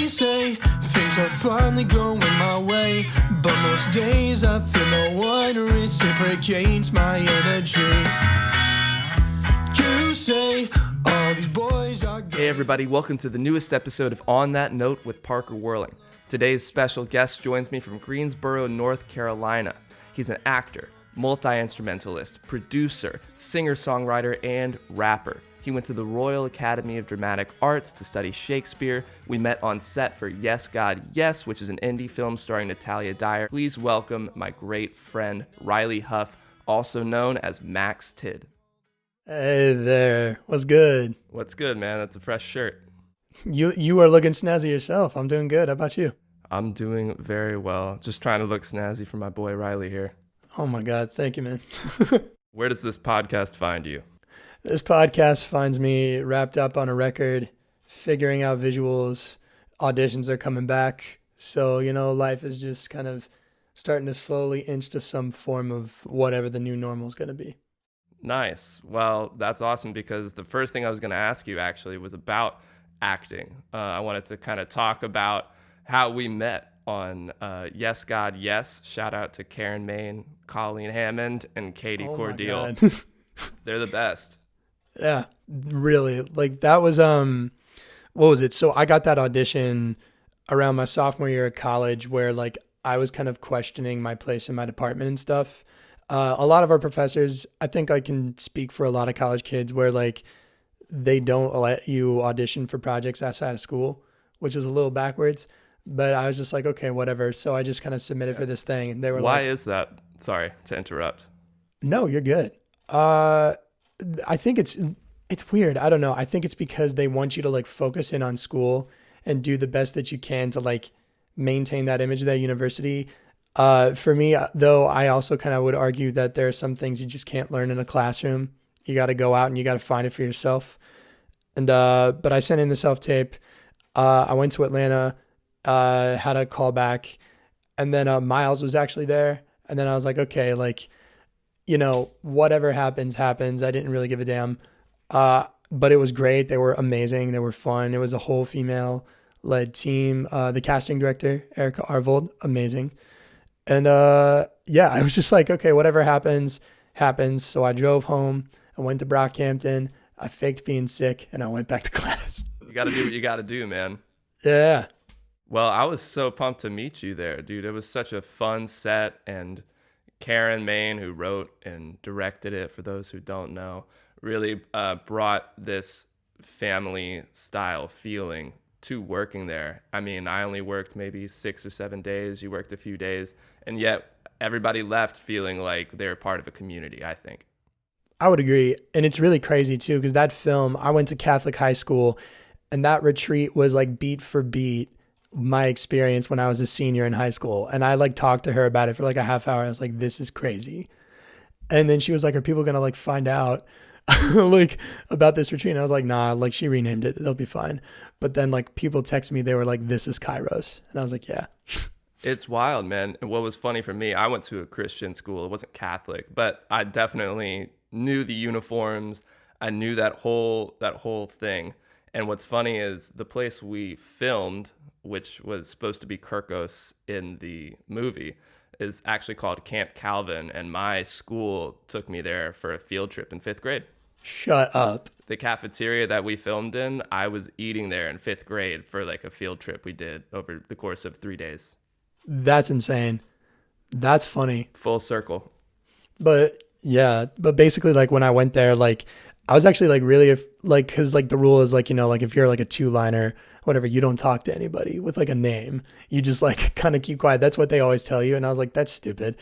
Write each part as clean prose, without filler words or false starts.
They say things are finally going my way, but most days I feel no one reciprocates my energy. You say all these boys are gay. Hey everybody, welcome to the newest episode of On That Note with Parker Whirling. Today's special guest joins me from Greensboro, North Carolina. He's an actor, multi-instrumentalist, producer, singer-songwriter, and rapper. He went to the Royal Academy of Dramatic Arts to study Shakespeare. We met on set for Yes, God, Yes, which is an indie film starring Natalia Dyer. Please welcome my great friend, Riley Hough, also known as Maxted. Hey there, what's good? What's good, man? That's a fresh shirt. You are looking snazzy yourself. I'm doing good. How about you? I'm doing very well. Just trying to look snazzy for my boy Riley here. Oh my God, thank you, man. Where does this podcast find you? This podcast finds me wrapped up on a record, figuring out visuals. Auditions are coming back. So, life is just kind of starting to slowly inch to some form of whatever the new normal is going to be. Nice. Well, that's awesome because the first thing I was going to ask you actually was about acting. I wanted to kind of talk about how we met on Yes, God, Yes. Shout out to Karen Maine, Colleen Hammond, and Katie Cordeal. They're the best. Yeah, really. Like that was, what was it? So I got that audition around my sophomore year of college where like I was kind of questioning my place in my department and stuff. A lot of our professors, I think I can speak for a lot of college kids where like they don't let you audition for projects outside of school, which is a little backwards. But I was just like, okay, whatever. So I just kind of submitted for this thing. And they were Why is that? Sorry to interrupt. No, you're good. I think it's weird. I don't know. I think it's because they want you to like focus in on school and do the best that you can to like maintain that image of that university. For me, though, I also kind of would argue that there are some things you just can't learn in a classroom. You got to go out and you got to find it for yourself. And, but I sent in the self-tape. I went to Atlanta, had a call back, and then Miles was actually there. And then I was like, okay, like, whatever happens. I didn't really give a damn. But it was great. They were amazing. They were fun. It was a whole female led team. The casting director, Erica Arvold, amazing. And I was just like, okay, whatever happens. So I drove home. I went to Brockhampton. I faked being sick, and I went back to class. You got to do what you got to do, man. Yeah. Well, I was so pumped to meet you there, dude. It was such a fun set, and Karen Maine, who wrote and directed it, for those who don't know, really brought this family-style feeling to working there. I mean, I only worked maybe 6 or 7 days. You worked a few days, and yet everybody left feeling like they're part of a community, I think. I would agree. And it's really crazy, too, because that film, I went to Catholic high school, and that retreat was like beat for beat my experience when I was a senior in high school. And I like talked to her about it for like a half hour. I was like, this is crazy. And then she was like, are people going to like find out like about this retreat? And I was like, nah, like she renamed it. They'll be fine. But then like people text me, they were like, this is Kairos. And I was like, yeah. It's wild, man. And what was funny for me, I went to a Christian school. It wasn't Catholic, but I definitely knew the uniforms. I knew that whole thing. And what's funny is the place we filmed, which was supposed to be Kirkos in the movie, is actually called Camp Calvin. And my school took me there for a field trip in 5th grade. Shut up. The cafeteria that we filmed in, I was eating there in 5th grade for like a field trip we did over the course of 3 days. That's insane. That's funny. Full circle. But yeah, but basically like when I went there, like I was actually like really like, cause like the rule is like, like if you're like a 2-liner, whatever, you don't talk to anybody with like a name. You just like kind of keep quiet. That's what they always tell you. And I was like, that's stupid.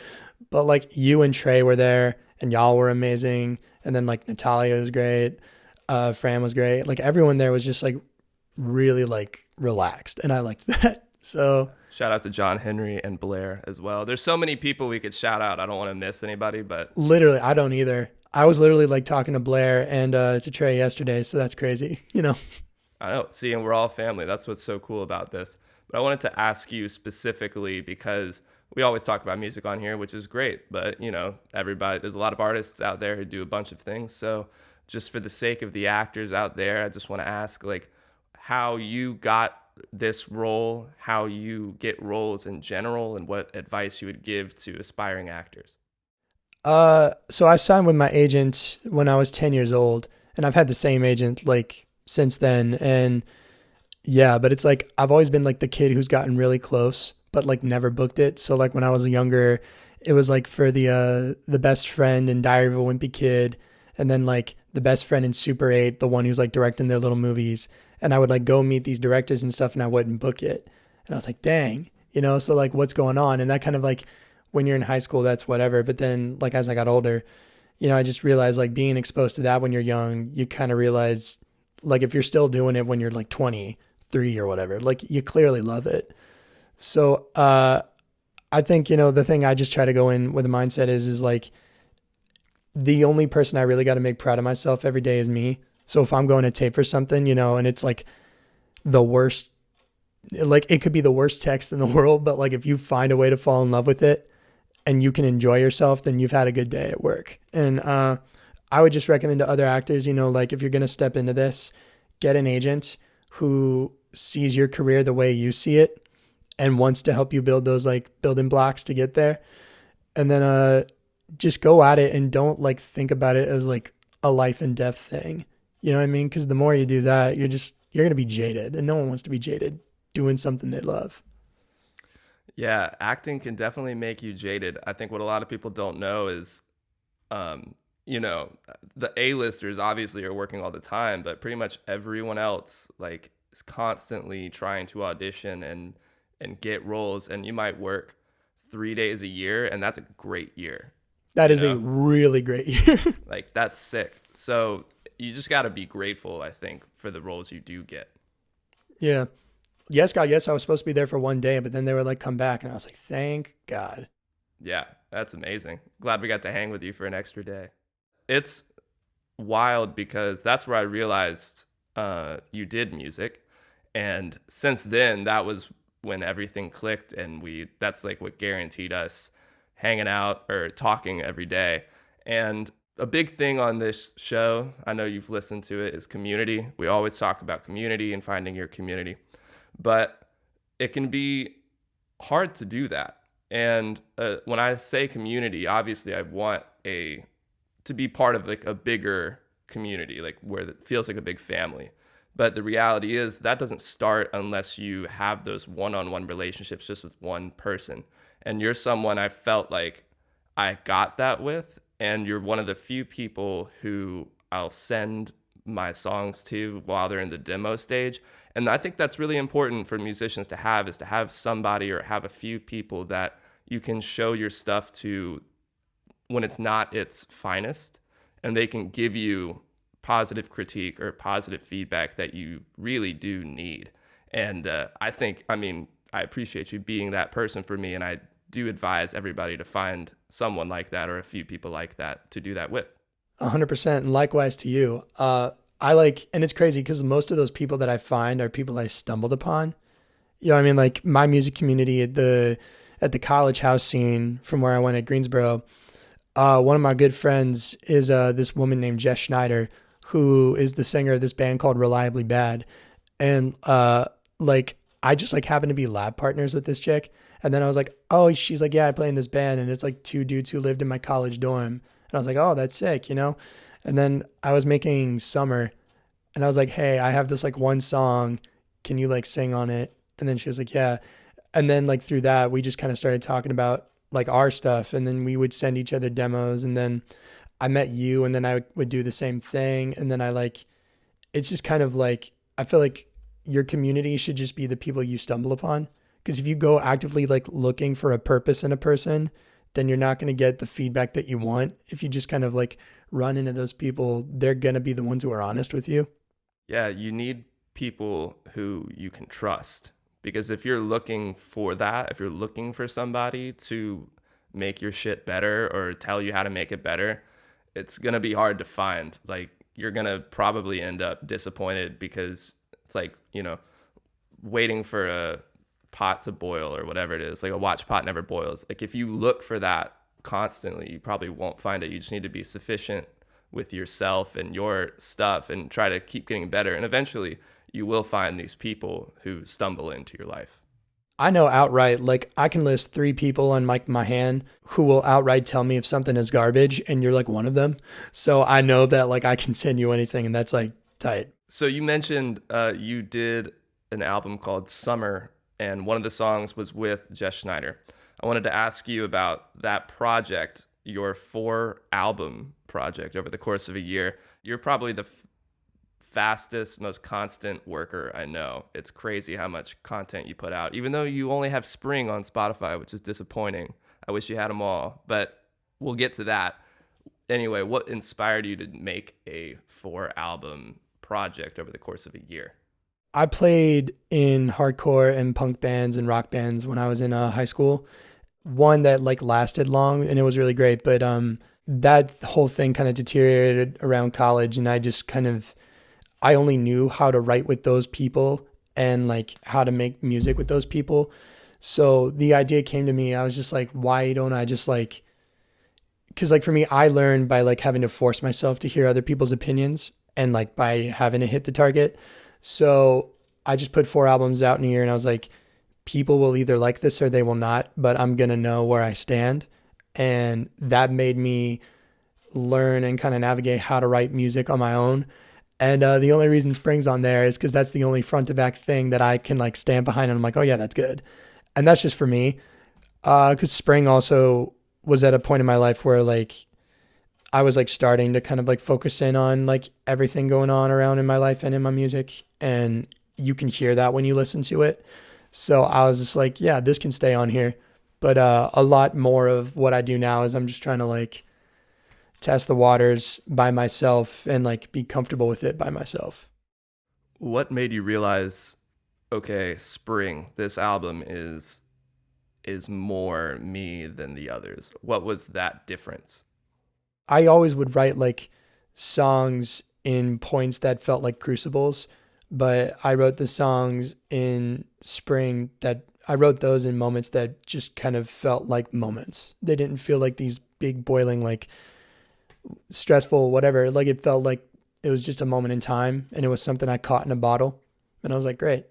But like you and Trey were there and y'all were amazing. And then like Natalia was great. Fran was great. Like everyone there was just like really like relaxed. And I liked that. So shout out to John Henry and Blair as well. There's so many people we could shout out. I don't want to miss anybody, but literally, I don't either. I was literally like talking to Blair and to Trey yesterday. So that's crazy, I know. See, and we're all family. That's what's so cool about this. But I wanted to ask you specifically because we always talk about music on here, which is great. But, everybody, there's a lot of artists out there who do a bunch of things. So just for the sake of the actors out there, I just want to ask, like, how you got this role, how you get roles in general, and what advice you would give to aspiring actors? So I signed with my agent when I was 10 years old, and I've had the same agent like since then. And yeah, but it's like I've always been like the kid who's gotten really close, but like never booked it. So like when I was younger, it was like for the best friend in Diary of a Wimpy Kid, and then like the best friend in Super 8, the one who's like directing their little movies. And I would like go meet these directors and stuff, and I wouldn't book it. And I was like, dang, so like what's going on? And that kind of like when you're in high school, that's whatever. But then like as I got older, I just realized like being exposed to that when you're young, you kind of realize like if you're still doing it when you're like 23 or whatever, like you clearly love it. So I think, the thing I just try to go in with a mindset is like the only person I really got to make proud of myself every day is me. So if I'm going to tape for something, and it's like the worst, like it could be the worst text in the world, but like if you find a way to fall in love with it and you can enjoy yourself, then you've had a good day at work. And I would just recommend to other actors, like if you're going to step into this, get an agent who sees your career the way you see it and wants to help you build those like building blocks to get there. And then just go at it and don't like think about it as like a life and death thing. You know what I mean? Because the more you do that, you're going to be jaded, and no one wants to be jaded doing something they love. Yeah, acting can definitely make you jaded. I think what a lot of people don't know is, the A-listers obviously are working all the time, but pretty much everyone else like is constantly trying to audition and get roles. And you might work 3 days a year, and that's a great year. That is a really great year. Like that's sick. So you just got to be grateful, I think, for the roles you do get. Yeah. Yes, God, yes, I was supposed to be there for one day, but then they were like, come back. And I was like, thank God. Yeah, that's amazing. Glad we got to hang with you for an extra day. It's wild because that's where I realized you did music. And since then, that was when everything clicked, and that's like what guaranteed us hanging out or talking every day. And a big thing on this show, I know you've listened to it, is community. We always talk about community and finding your community, but it can be hard to do that. And when I say community, obviously I want to be part of like a bigger community, like where it feels like a big family. But the reality is that doesn't start unless you have those one-on-one relationships just with one person. And you're someone I felt like I got that with, and you're one of the few people who I'll send my songs to while they're in the demo stage. And I think that's really important for musicians to have, is to have somebody or have a few people that you can show your stuff to when it's not its finest, and they can give you positive critique or positive feedback that you really do need. And I appreciate you being that person for me, and I do advise everybody to find someone like that or a few people like that to do that with. 100%. And likewise to you. And it's crazy because most of those people that I find are people I stumbled upon. Like my music community at the college house scene from where I went at Greensboro. One of my good friends is this woman named Jess Schneider, who is the singer of this band called Reliably Bad. And I just like happened to be lab partners with this chick. And then I was like, oh, she's like, yeah, I play in this band. And it's like two dudes who lived in my college dorm. And I was like, oh, that's sick, And then I was making Summer, and I was like, hey, I have this like one song. Can you like sing on it? And then she was like, yeah. And then like through that, we just kind of started talking about like our stuff. And then we would send each other demos. And then I met you, and then I would do the same thing. And then it's just kind of like, I feel like your community should just be the people you stumble upon. Because if you go actively like looking for a purpose in a person, then you're not going to get the feedback that you want. If you just kind of like run into those people, they're going to be the ones who are honest with you. Yeah, you need people who you can trust. Because if you're looking for that, if you're looking for somebody to make your shit better or tell you how to make it better, it's going to be hard to find. Like, you're going to probably end up disappointed because it's like, waiting for a pot to boil or whatever it is, like a watch pot never boils. Like if you look for that constantly, you probably won't find it. You just need to be sufficient with yourself and your stuff and try to keep getting better. And eventually you will find these people who stumble into your life. I know outright, like I can list 3 people on my hand who will outright tell me if something is garbage, and you're like one of them. So I know that like I can send you anything, and that's like tight. So you mentioned you did an album called Summer, and one of the songs was with Jess Schneider. I wanted to ask you about that project, your 4-album project over the course of a year. You're probably the fastest, most constant worker I know. It's crazy how much content you put out, even though you only have Spring on Spotify, which is disappointing. I wish you had them all, but we'll get to that. Anyway, what inspired you to make a 4-album project over the course of a year? I played in hardcore and punk bands and rock bands when I was in high school. One that like lasted long and it was really great, but that whole thing kind of deteriorated around college, and I only knew how to write with those people and like how to make music with those people. So the idea came to me. I was just like, why don't I just like, because like for me, I learned by like having to force myself to hear other people's opinions and like by having to hit the target. So I just put 4 albums out in a year, and I was like, people will either like this or they will not, but I'm going to know where I stand. And that made me learn and kind of navigate how to write music on my own. And the only reason Spring's on there is because that's the only front to back thing that I can like stand behind, and I'm like, oh yeah, that's good. And that's just for me. Because Spring also was at a point in my life where like I was like starting to kind of like focus in on like everything going on around in my life and in my music. And you can hear that when you listen to it. So I was just like, yeah, this can stay on here. But a lot more of what I do now is I'm just trying to like test the waters by myself and like be comfortable with it by myself. What made you realize, okay, Spring, this album is more me than the others? What was that difference? I always would write like songs in points that felt like crucibles, but I wrote the songs in Spring that I wrote those in moments that just kind of felt like moments. They didn't feel like these big boiling like stressful, whatever. Like it felt like it was just a moment in time, and it was something I caught in a bottle, and I was like, great.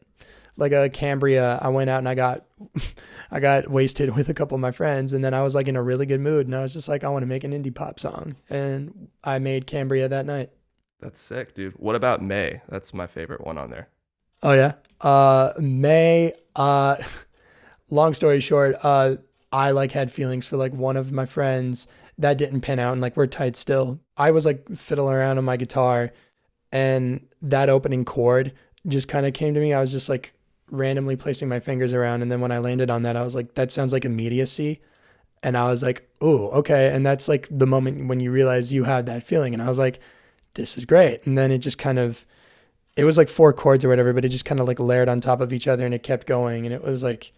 Like a Cambria, I went out and I got wasted with a couple of my friends, and then I was like in a really good mood, and I was just like, I want to make an indie pop song, and I made Cambria that night. That's sick, dude. What about May? That's my favorite one on there. Oh yeah. May, long story short, I like had feelings for like one of my friends that didn't pan out, and like we're tight still. I was like fiddling around on my guitar, and that opening chord just kind of came to me. I was just like randomly placing my fingers around, and then when I landed on that, I was like, that sounds like immediacy. And I was like, oh, okay. And that's like the moment when you realize you had that feeling, and I was like, this is great. And then it just kind of, it was like 4 chords or whatever, but it just kind of like layered on top of each other, and it kept going. And it was like,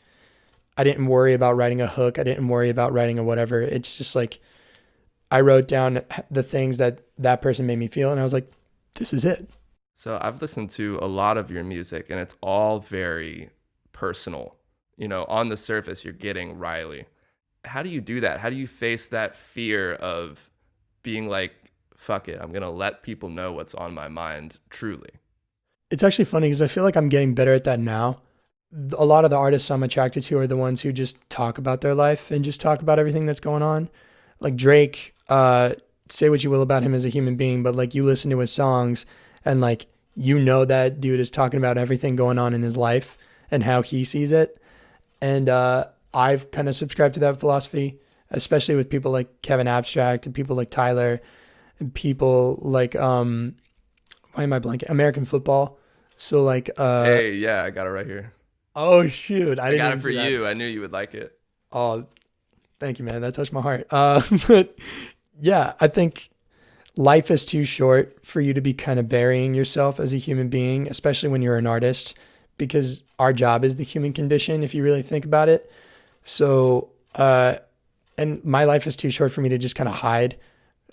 I didn't worry about writing a hook. I didn't worry about writing a whatever. It's just like, I wrote down the things that that person made me feel, and I was like, this is it. So I've listened to a lot of your music, and it's all very personal. You know, on the surface, you're getting Riley. How do you do that? How do you face that fear of being like, fuck it, I'm going to let people know what's on my mind truly? It's actually funny because I feel like I'm getting better at that now. A lot of the artists I'm attracted to are the ones who just talk about their life and just talk about everything that's going on. Like Drake, say what you will about him as a human being, but like you listen to his songs and like, you know, that dude is talking about everything going on in his life and how he sees it. And I've kind of subscribed to that philosophy, especially with people like Kevin Abstract and people like Tyler and people like, why am I blanking? American Football. So like, hey, yeah, I got it right here. Oh shoot. I got it for you. I knew you would like it. Oh, thank you, man. That touched my heart. But yeah, I think life is too short for you to be kind of burying yourself as a human being, especially when you're an artist, because our job is the human condition, if you really think about it. So, and my life is too short for me to just kind of hide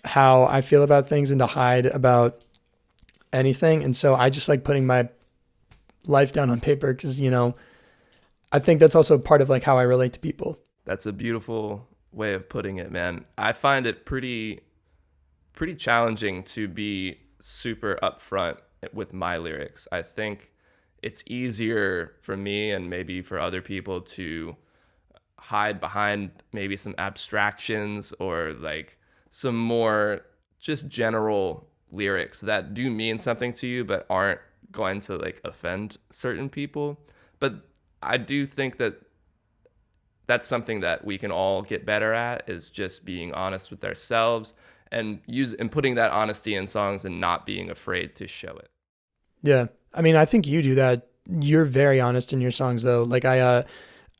how I feel about things and to hide about anything. And so I just like putting my life down on paper because, you know, I think that's also part of like how I relate to people. That's a beautiful way of putting it, man. I find it pretty challenging to be super upfront with my lyrics. I think it's easier for me and maybe for other people to hide behind maybe some abstractions or like some more just general lyrics that do mean something to you but aren't going to like offend certain people. But I do think that that's something that we can all get better at, is just being honest with ourselves and putting that honesty in songs and not being afraid to show it. Yeah. I mean, I think you do that. You're very honest in your songs though. Like I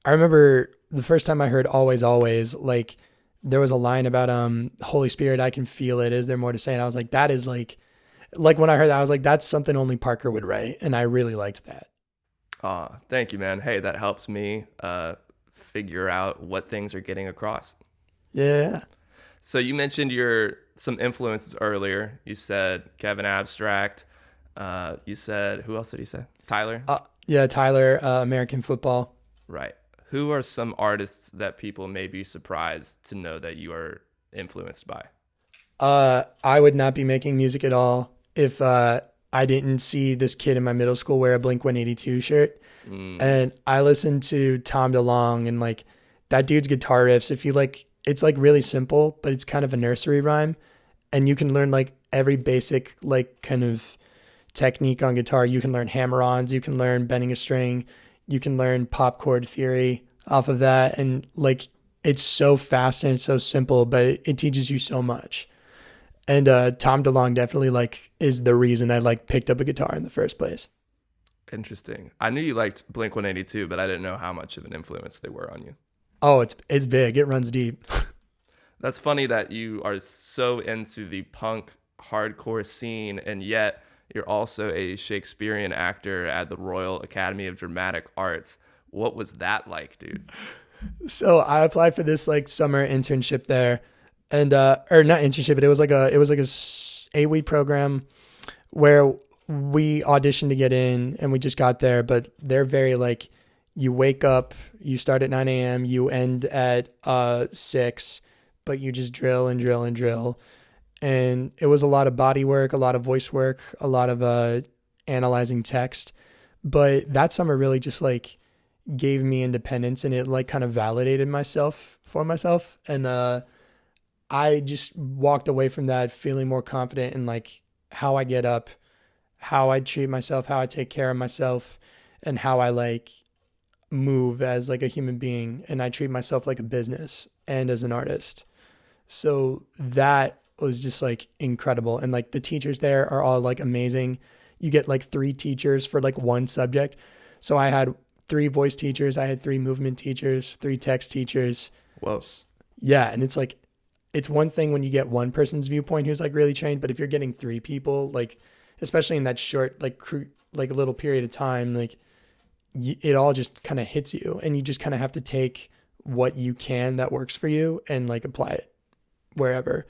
remember the first time I heard Always Always, like there was a line about Holy Spirit, I can feel it. Is there more to say? And I was like, that is like when I heard that, I was like, that's something only Parker would write. And I really liked that. Thank you, man. Hey, that helps me figure out what things are getting across. Yeah. So you mentioned some influences earlier. You said Kevin Abstract. You said, who else did you say? Tyler? Yeah, Tyler, American Football. Right. Who are some artists that people may be surprised to know that you are influenced by? I would not be making music at all if I didn't see this kid in my middle school wear a Blink-182 shirt. And I listened to Tom DeLonge, and like that dude's guitar riffs, if you like, it's like really simple, but it's kind of a nursery rhyme, and you can learn like every basic like kind of technique on guitar. You can learn hammer-ons, you can learn bending a string, you can learn pop chord theory off of that, and like it's so fast and it's so simple, but it teaches you so much. And Tom DeLonge definitely like is the reason I like picked up a guitar in the first place. Interesting. I knew you liked Blink-182, but I didn't know how much of an influence they were on you. Oh, it's big. It runs deep. That's funny that you are so into the punk hardcore scene, and yet you're also a Shakespearean actor at the Royal Academy of Dramatic Arts. What was that like, dude? So I applied for this like summer internship there, and or not internship, but it was like a 8-week program where we auditioned to get in, and we just got there. But they're very like, you wake up, you start at 9 a.m., you end at 6, but you just drill and drill and drill. And it was a lot of body work, a lot of voice work, a lot of analyzing text. But that summer really just like gave me independence, and it like kind of validated myself for myself. And I just walked away from that feeling more confident in like how I get up, how I treat myself, how I take care of myself, and how I like move as like a human being. And I treat myself like a business and as an artist. So that was just like incredible. And like the teachers there are all like amazing. You get like 3 teachers for like one subject. So I had 3 voice teachers, I had 3 movement teachers, 3 text teachers. Whoa. Yeah. And it's like, it's one thing when you get one person's viewpoint who's like really trained, but if you're getting 3 people, like especially in that short like like a little period of time, like it all just kind of hits you, and you just kind of have to take what you can that works for you and like apply it wherever.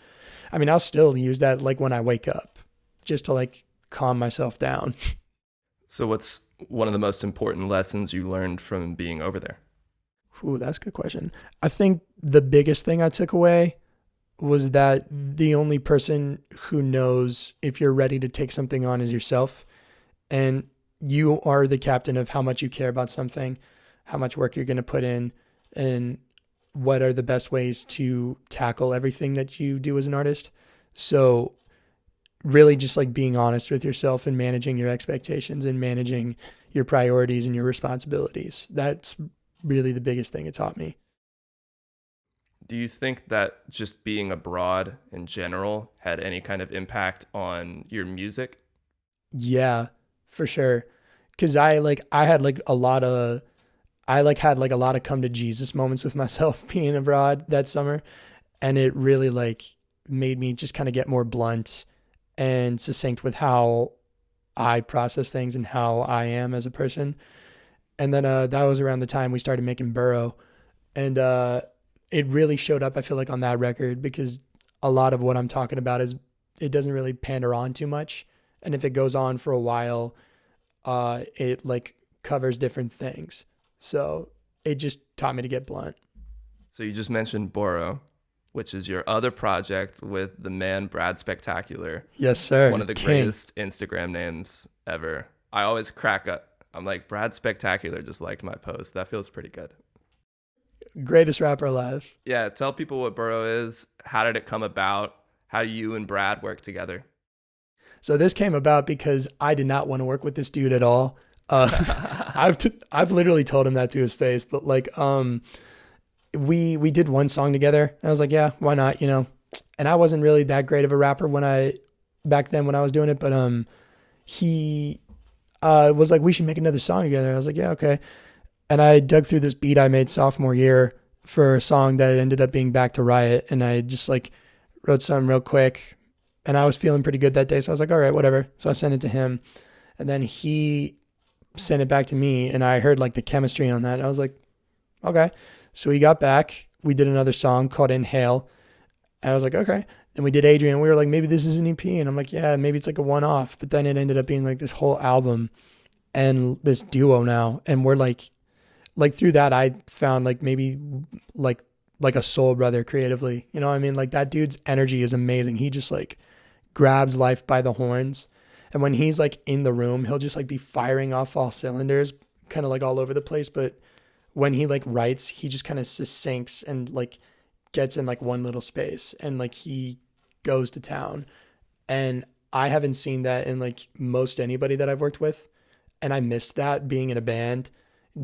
I mean, I'll still use that like when I wake up just to like calm myself down. So what's one of the most important lessons you learned from being over there? Ooh, that's a good question. I think the biggest thing I took away was that the only person who knows if you're ready to take something on is yourself. And you are the captain of how much you care about something, how much work you're going to put in, and what are the best ways to tackle everything that you do as an artist. So really just like being honest with yourself and managing your expectations and managing your priorities and your responsibilities. That's really the biggest thing it taught me. Do you think that just being abroad in general had any kind of impact on your music? Yeah, for sure. Cause I had a lot of come to Jesus moments with myself being abroad that summer. And it really like made me just kind of get more blunt and succinct with how I process things and how I am as a person. And then that was around the time we started making Burrow. And it really showed up, I feel like, on that record, because a lot of what I'm talking about is it doesn't really pander on too much. And if it goes on for a while, it like covers different things. So it just taught me to get blunt. So you just mentioned Boro, which is your other project with the man Brad Spectacular. Yes, sir. One of the greatest Instagram names ever. I always crack up I'm like, Brad Spectacular just liked my post. That feels pretty good. Greatest rapper alive. Yeah, tell people what Burrow is. How did it come about? How you and Brad work together? So this came about because I did not want to work with this dude at all. I've literally told him that to his face, but like, we did one song together and I was like, yeah, why not? You know, and I wasn't really that great of a rapper back then when I was doing it, but, he, was like, we should make another song together. I was like, yeah, okay. And I dug through this beat I made sophomore year for a song that ended up being Back to Riot. And I just like wrote something real quick and I was feeling pretty good that day. So I was like, all right, whatever. So I sent it to him and then he sent it back to me and I heard like the chemistry on that. And I was like, okay. So he got back. We did another song called Inhale. And I was like, okay. Then we did Adrian. We were like, maybe this is an EP. And I'm like, yeah, maybe it's like a one-off. But then it ended up being like this whole album and this duo now. And we're like through that, I found like maybe like a soul brother creatively. You know what I mean? Like that dude's energy is amazing. He just like grabs life by the horns. And when he's like in the room, he'll just like be firing off all cylinders, kind of like all over the place. But when he like writes, he just kind of succincts and like gets in like one little space and like he goes to town. And I haven't seen that in like most anybody that I've worked with. And I missed that being in a band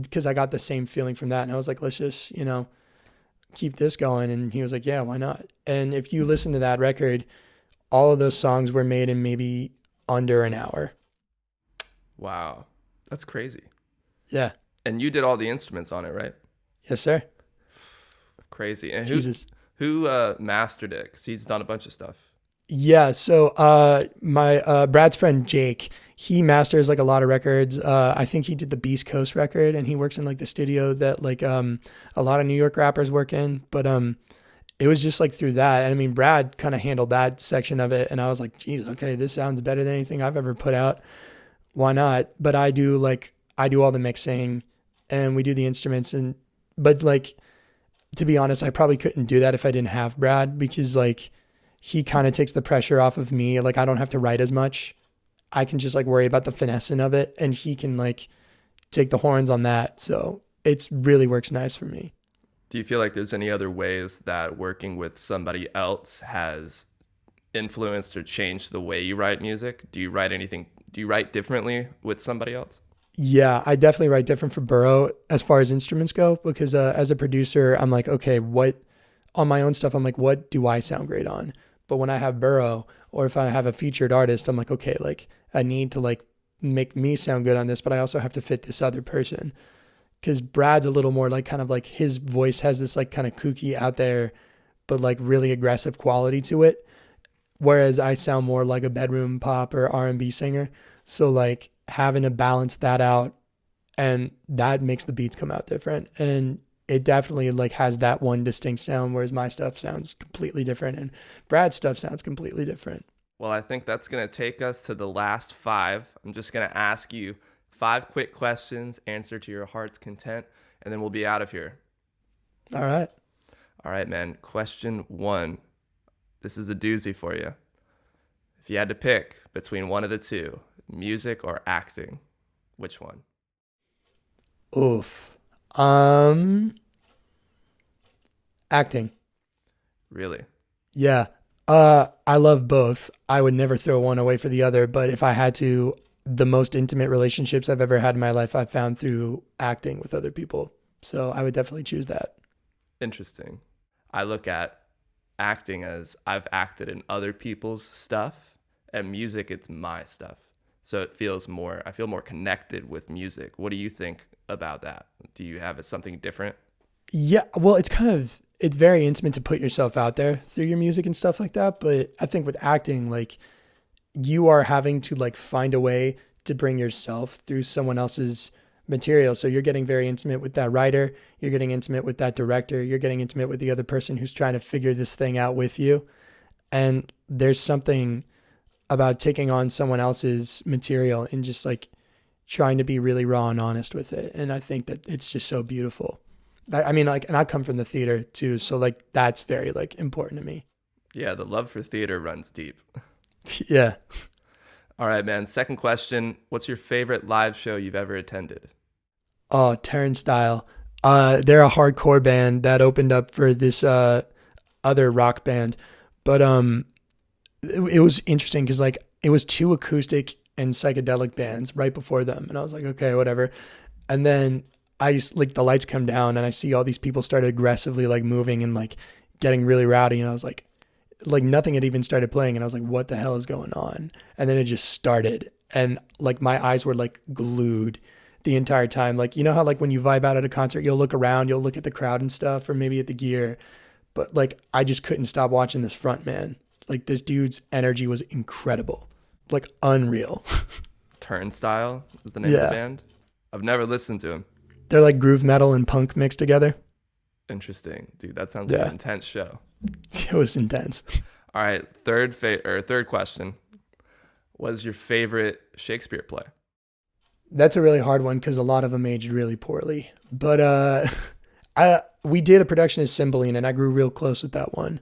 because I got the same feeling from that. And I was like, let's just, you know, keep this going. And he was like, yeah, why not? And if you listen to that record, all of those songs were made in maybe under an hour. Wow. That's crazy. Yeah. And you did all the instruments on it, right? Yes, sir. Crazy. And who mastered it? Because he's done a bunch of stuff. Yeah. So my Brad's friend Jake, he masters like a lot of records. I think he did the Beast Coast record and he works in like the studio that like a lot of New York rappers work in. But it was just like through that. And I mean, Brad kind of handled that section of it. And I was like, geez, okay, this sounds better than anything I've ever put out. Why not? But I do all the mixing and we do the instruments. But like, to be honest, I probably couldn't do that if I didn't have Brad because like he kind of takes the pressure off of me. Like I don't have to write as much. I can just like worry about the finessing of it and he can like take the horns on that. So it's really works nice for me. Do you feel like there's any other ways that working with somebody else has influenced or changed the way you write music? Do you write differently with somebody else? Yeah, I definitely write different for Burrow as far as instruments go because as a producer, I'm like, okay, on my own stuff, I'm like, what do I sound great on? But when I have Burrow or if I have a featured artist, I'm like, okay, like I need to like make me sound good on this, but I also have to fit this other person. Because Brad's a little more like kind of like his voice has this like kind of kooky out there, but like really aggressive quality to it. Whereas I sound more like a bedroom pop or R&B singer. So like having to balance that out and that makes the beats come out different. And it definitely like has that one distinct sound, whereas my stuff sounds completely different and Brad's stuff sounds completely different. Well, I think that's going to take us to the last 5. I'm just going to ask you 5 quick questions, answer to your heart's content, and then we'll be out of here. All right. All right, man. Question 1. This is a doozy for you. If you had to pick between one of the two, music or acting, which one? Oof. Acting. Really? Yeah. I love both. I would never throw one away for the other, but if I had to, the most intimate relationships I've ever had in my life, I've found through acting with other people. So I would definitely choose that. Interesting. I look at acting as I've acted in other people's stuff, and music, it's my stuff. So I feel more connected with music. What do you think about that? Do you have something different? Yeah, well, it's very intimate to put yourself out there through your music and stuff like that. But I think with acting, like you are having to like find a way to bring yourself through someone else's material. So you're getting very intimate with that writer. You're getting intimate with that director. You're getting intimate with the other person who's trying to figure this thing out with you. And there's something about taking on someone else's material and just like trying to be really raw and honest with it. And I think that it's just so beautiful. I mean, like, and I come from the theater too. So like, that's very like important to me. Yeah. The love for theater runs deep. Yeah. All right, man. Second question. What's your favorite live show you've ever attended? Oh, Turnstile. They're a hardcore band that opened up for this other rock band, but it was interesting because like it was two acoustic and psychedelic bands right before them, and I was like, okay, whatever. And then like the lights come down, and I see all these people started aggressively like moving and like getting really rowdy, and I was like nothing had even started playing, and I was like, what the hell is going on? And then it just started, and like my eyes were like glued the entire time. Like, you know how like when you vibe out at a concert, you'll look around, you'll look at the crowd and stuff, or maybe at the gear, but like I just couldn't stop watching this front man. Like this dude's energy was incredible, like unreal. Turnstile is the name of the band. I've never listened to him. They're like groove metal and punk mixed together. Interesting, dude. That sounds like an intense show. It was intense. All right, third question. What is your favorite Shakespeare play? That's a really hard one because a lot of them aged really poorly. But we did a production of Cymbeline, and I grew real close with that one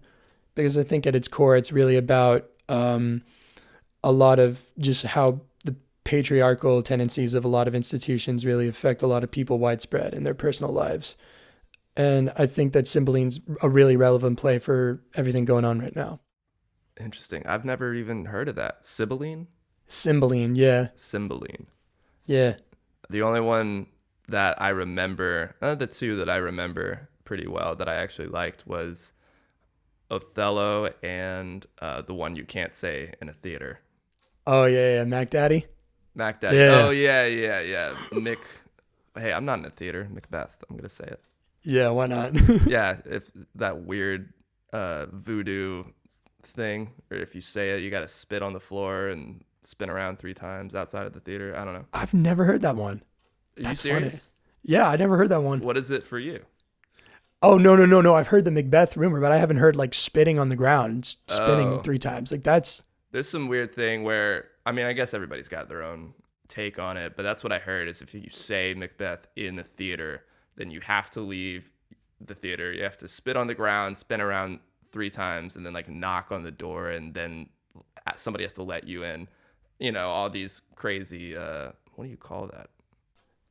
because I think at its core, it's really about a lot of just how the patriarchal tendencies of a lot of institutions really affect a lot of people widespread in their personal lives. And I think that Cymbeline's a really relevant play for everything going on right now. Interesting. I've never even heard of that. Cymbeline? Cymbeline, yeah. Cymbeline. Yeah. The only one that I remember, the two that I remember pretty well that I actually liked was Othello and the one you can't say in a theater. Oh, yeah. Mac Daddy? Mac Daddy. Yeah. Oh, yeah. Mick. Hey, I'm not in a theater. Macbeth. I'm going to say it. Yeah, why not? Yeah, if that weird voodoo thing, or if you say it, you got to spit on the floor and spin around 3 times outside of the theater. I don't know. I've never heard that one. Are you serious? Funny. Yeah, I never heard that one. What is it for you? Oh, no. I've heard the Macbeth rumor, but I haven't heard like spitting on the ground, spinning 3 times. Like that's... There's some weird thing where, I mean, I guess everybody's got their own take on it, but that's what I heard is if you say Macbeth in the theater, then you have to leave the theater. You have to spit on the ground, spin around 3 times, and then like knock on the door, and then somebody has to let you in. You know, all these crazy, what do you call that?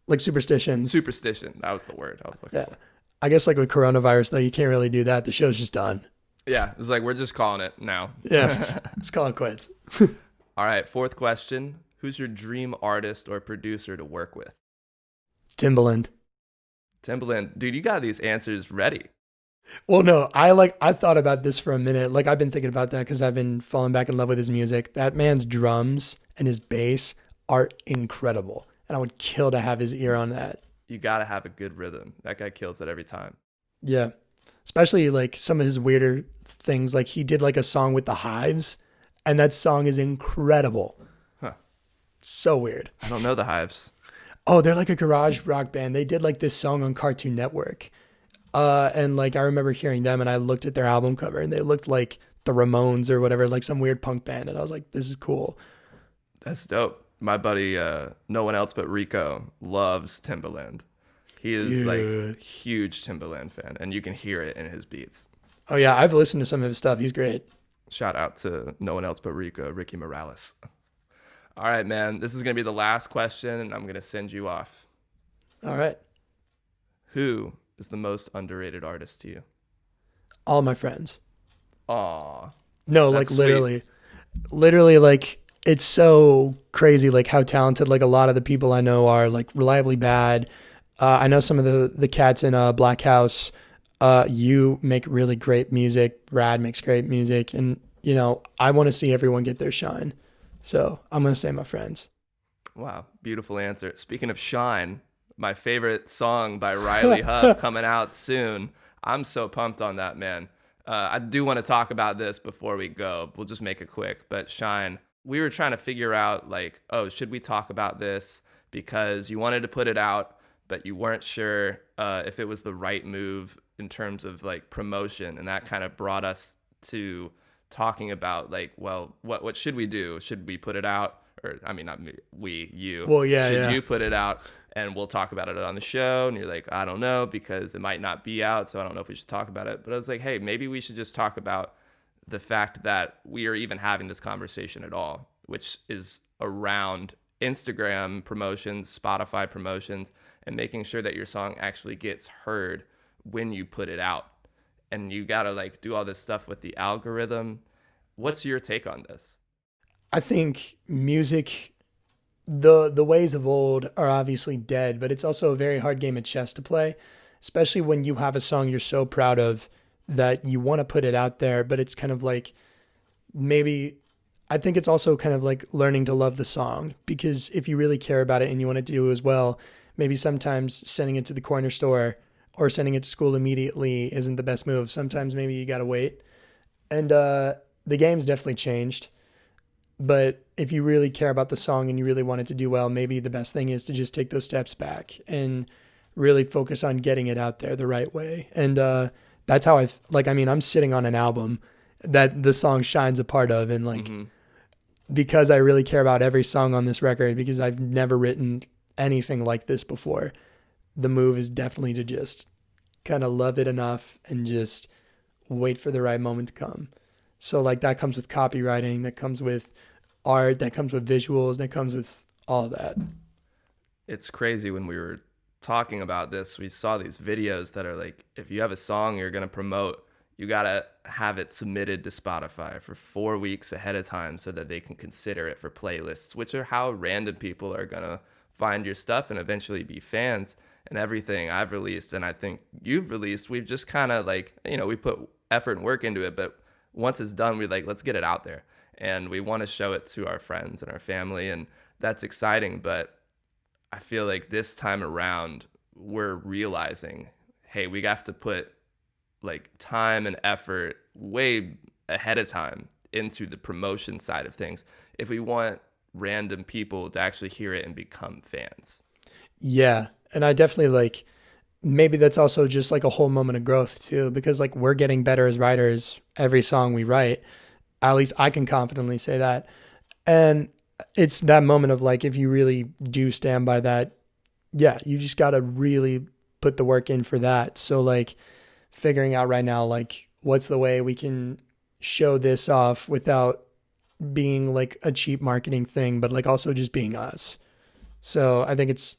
Like superstitions. Superstition. That was the word I was looking for. I guess like with coronavirus, though, you can't really do that. The show's just done. Yeah. It was like, we're just calling it now. Yeah. Let's call it quits. All right. 4th question. Who's your dream artist or producer to work with? Timbaland. Dude, you got these answers ready. Well, no, I thought about this for a minute. Like I've been thinking about that because I've been falling back in love with his music. That man's drums and his bass are incredible. And I would kill to have his ear on that. You got to have a good rhythm. That guy kills it every time. Yeah. Especially like some of his weirder things. Like he did like a song with the Hives, and that song is incredible. Huh. So weird. I don't know the Hives. Oh, they're like a garage rock band. They did like this song on Cartoon Network. And like I remember hearing them, and I looked at their album cover, and they looked like the Ramones or whatever, like some weird punk band. And I was like, this is cool. That's dope. My buddy, No One Else But Rico, loves Timbaland. He is like huge Timbaland fan, and you can hear it in his beats. Oh yeah, I've listened to some of his stuff. He's great. Shout out to No One Else But Rico, Ricky Morales. All right, man. This is going to be the last question, and I'm going to send you off. All right. Who is the most underrated artist to you? All my friends. Aw. No, like literally. Sweet. Literally, like, it's so crazy, like, how talented, like, a lot of the people I know are, like, reliably bad. I know some of the cats in Black House. You make really great music. Brad makes great music. And, you know, I want to see everyone get their shine. So I'm going to say my friends. Wow. Beautiful answer. Speaking of shine, my favorite song by Riley Hough coming out soon. I'm so pumped on that, man. I do want to talk about this before we go. We'll just make it quick. But Shine, we were trying to figure out, like, oh, should we talk about this? Because you wanted to put it out, but you weren't sure if it was the right move in terms of, like, promotion. And that kind of brought us to talking about, like, well, what should we do? Should we put it out? Or, I mean, not me, we, you. Well, yeah, should you put it out? And we'll talk about it on the show. And you're like, I don't know, because it might not be out. So I don't know if we should talk about it. But I was like, hey, maybe we should just talk about the fact that we are even having this conversation at all, which is around Instagram promotions, Spotify promotions, and making sure that your song actually gets heard when you put it out. And you got to like do all this stuff with the algorithm. What's your take on this? I think music, the ways of old are obviously dead, but it's also a very hard game of chess to play, especially when you have a song you're so proud of that you want to put it out there, but it's kind of like maybe I think it's also kind of like learning to love the song, because if you really care about it and you want to do as well, maybe sometimes sending it to the corner store or sending it to school immediately isn't the best move. Sometimes maybe you got to wait. And the game's definitely changed. But if you really care about the song and you really want it to do well, maybe the best thing is to just take those steps back and really focus on getting it out there the right way. And that's how I'm sitting on an album that the song shines a part of. And like, because I really care about every song on this record, because I've never written anything like this before, the move is definitely to just kind of love it enough and just wait for the right moment to come. So like that comes with copywriting, that comes with art, that comes with visuals, that comes with all that. It's crazy. When we were talking about this, we saw these videos that are like, if you have a song you're going to promote, you got to have it submitted to Spotify for 4 weeks ahead of time so that they can consider it for playlists, which are how random people are going to find your stuff and eventually be fans. And everything I've released and I think you've released, we've just kind of like, we put effort and work into it, but once it's done, we're like, let's get it out there. And we want to show it to our friends and our family, and that's exciting. But I feel like this time around, we're realizing, hey, we have to put like time and effort way ahead of time into the promotion side of things if we want random people to actually hear it and become fans. Yeah. And I definitely like, maybe that's also just like a whole moment of growth too, because like we're getting better as writers every song we write. At least I can confidently say that. And it's that moment of like, if you really do stand by that, yeah, you just got to really put the work in for that. So like figuring out right now, like what's the way we can show this off without being like a cheap marketing thing, but like also just being us. So I think it's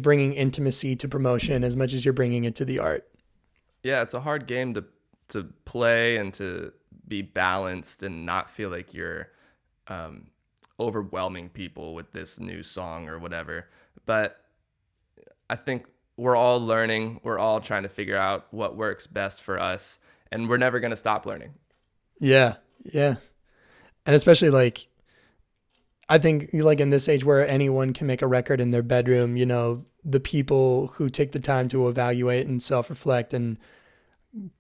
bringing intimacy to promotion as much as you're bringing it to the art. Yeah, it's a hard game to play and to be balanced and not feel like you're overwhelming people with this new song or whatever. But I think we're all learning. We're all trying to figure out what works best for us, and we're never going to stop learning. Yeah, yeah. And especially like, I think like in this age where anyone can make a record in their bedroom, the people who take the time to evaluate and self-reflect and,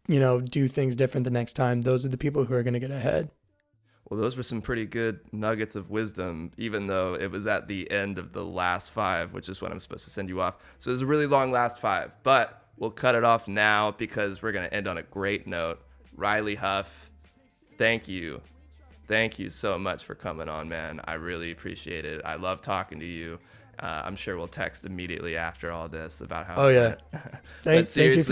do things different the next time, those are the people who are going to get ahead. Well, those were some pretty good nuggets of wisdom, even though it was at the end of the last 5, which is when I'm supposed to send you off. So it was a really long last 5, but we'll cut it off now because we're going to end on a great note. Riley Hough, thank you. Thank you so much for coming on, man. I really appreciate it. I love talking to you. I'm sure we'll text immediately after all this about how. Oh, yeah. Thank you for